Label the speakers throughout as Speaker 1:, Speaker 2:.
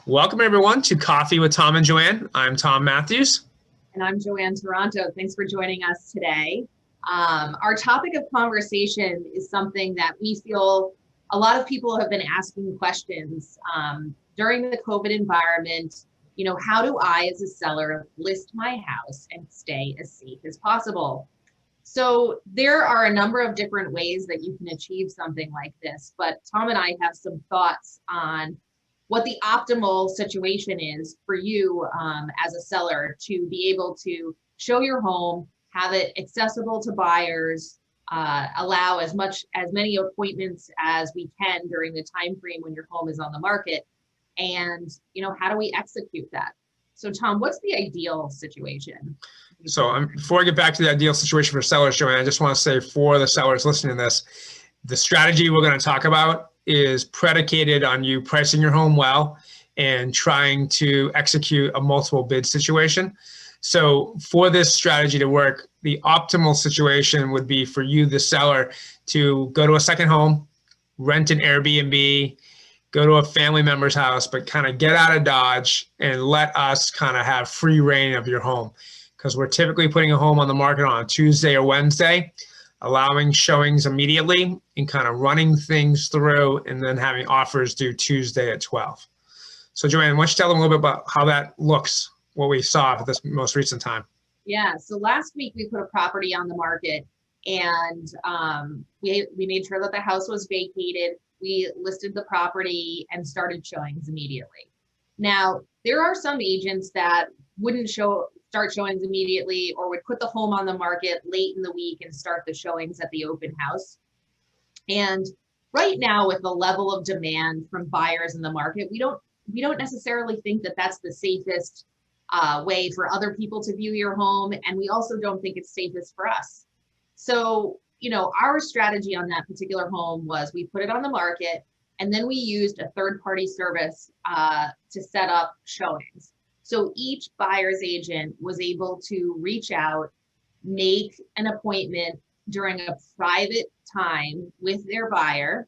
Speaker 1: Welcome everyone to Coffee with Tom and Joanne. I'm Tom Matthews.
Speaker 2: And I'm Joanne Toronto. Thanks for joining us today. Our topic of conversation is something that we feel a lot of people have been asking questions during the COVID environment. You know, how do I as a seller list my house and stay as safe as possible? So there are a number of different ways that you can achieve something like this, but Tom and I have some thoughts on what the optimal situation is for you as a seller to be able to show your home, have it accessible to buyers, allow as many appointments as we can during the time frame when your home is on the market, and how do we execute that? So Tom, what's the ideal situation?
Speaker 1: So before I get back to the ideal situation for sellers, Joanne, I just want to say for the sellers listening to this, the strategy we're going to talk about is predicated on you pricing your home well and trying to execute a multiple bid situation. So for this strategy to work, the optimal situation would be for you, the seller, to go to a second home, rent an Airbnb, go to a family member's house, but kind of get out of Dodge and let us kind of have free reign of your home. Because we're typically putting a home on the market on a Tuesday or Wednesday, allowing showings immediately and kind of running things through and then having offers due Tuesday at 12. So Joanne, why don't you tell them a little bit about how that looks, what we saw at this most recent time?
Speaker 2: Yeah, so last week we put a property on the market and we made sure that the house was vacated. We listed the property and started showings immediately. Now, there are some agents that wouldn't start showings immediately or would put the home on the market late in the week and start the showings at the open house. And right now, with the level of demand from buyers in the market, we don't necessarily think that that's the safest way for other people to view your home, and we also don't think it's safest for us. So, our strategy on that particular home was we put it on the market, and then we used a third-party service to set up showings. So each buyer's agent was able to reach out, make an appointment during a private time with their buyer.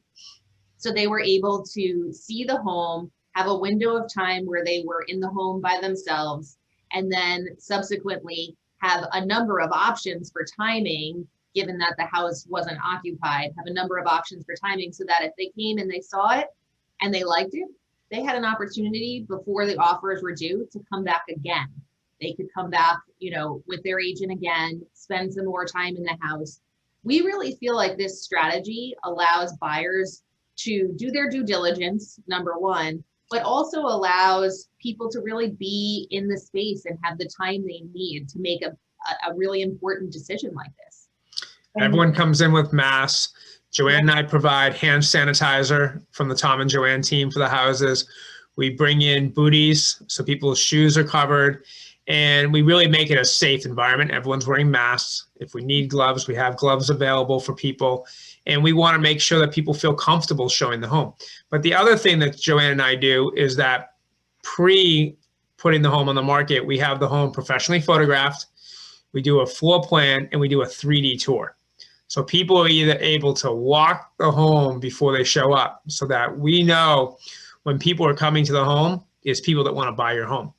Speaker 2: So they were able to see the home, have a window of time where they were in the home by themselves, and then subsequently have a number of options for timing, given that the house wasn't occupied, have a number of options for timing so that if they came and they saw it and they liked it, they had an opportunity before the offers were due to come back again. They could come back, with their agent again, spend some more time in the house. We really feel like this strategy allows buyers to do their due diligence, number one, but also allows people to really be in the space and have the time they need to make a really important decision like this.
Speaker 1: Everyone comes in with masks. Joanne and I provide hand sanitizer from the Tom and Joanne team for the houses. We bring in booties so people's shoes are covered, and we really make it a safe environment. Everyone's wearing masks. If we need gloves, we have gloves available for people, and we want to make sure that people feel comfortable showing the home. But the other thing that Joanne and I do is that pre-putting the home on the market, we have the home professionally photographed, we do a floor plan, and we do a 3D tour. So people are either able to walk the home before they show up so that we know when people are coming to the home is people that want to buy your home.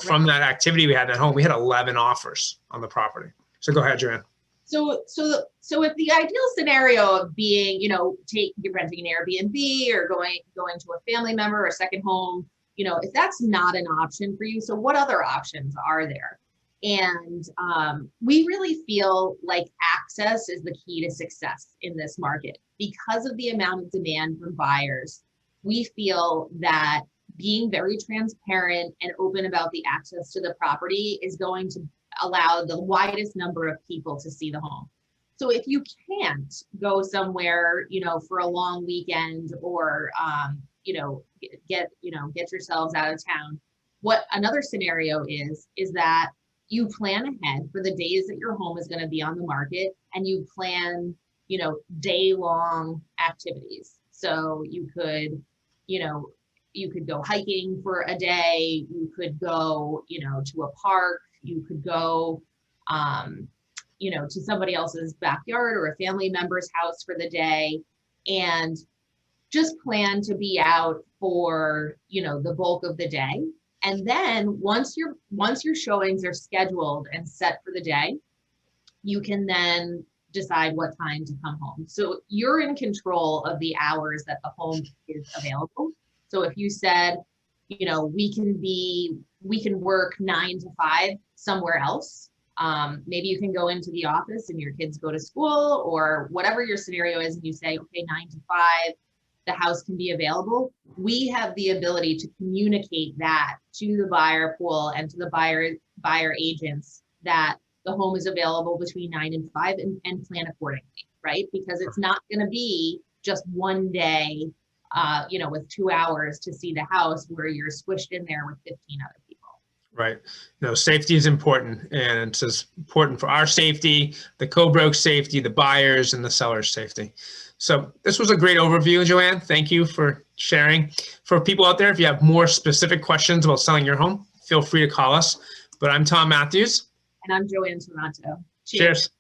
Speaker 1: From that activity we had at home, we had 11 offers on the property. So go ahead, Joanne.
Speaker 2: So if the ideal scenario of being, you're renting an Airbnb or going to a family member or a second home, if that's not an option for you, so what other options are there? And we really feel like access is the key to success in this market. Because of the amount of demand from buyers, we feel that being very transparent and open about the access to the property is going to allow the widest number of people to see the home. So if you can't go somewhere, for a long weekend or, get yourselves out of town, what another scenario is that you plan ahead for the days that your home is going to be on the market, and you plan, day-long activities. So you could go hiking for a day, you could go, to a park, you could go, to somebody else's backyard or a family member's house for the day. And just plan to be out for, the bulk of the day. And then once your showings are scheduled and set for the day, you can then decide what time to come home. So you're in control of the hours that the home is available. So if you said, we can work 9 to 5 somewhere else. Maybe you can go into the office and your kids go to school, or whatever your scenario is, and you say, okay, 9 to 5, the house can be available. We have the ability to communicate that to the buyer pool and to the buyer agents that the home is available between 9 and 5 and plan accordingly, right? Because it's not going to be just one day, with 2 hours to see the house where you're squished in there with 15 other people.
Speaker 1: Right. No, safety is important, and it's as important for our safety, the co-broke safety, the buyers, and the seller's safety. So this was a great overview, Joanne. Thank you for sharing. For people out there, if you have more specific questions about selling your home, feel free to call us. But I'm Tom Matthews.
Speaker 2: And I'm Joanne Toronto.
Speaker 1: Cheers.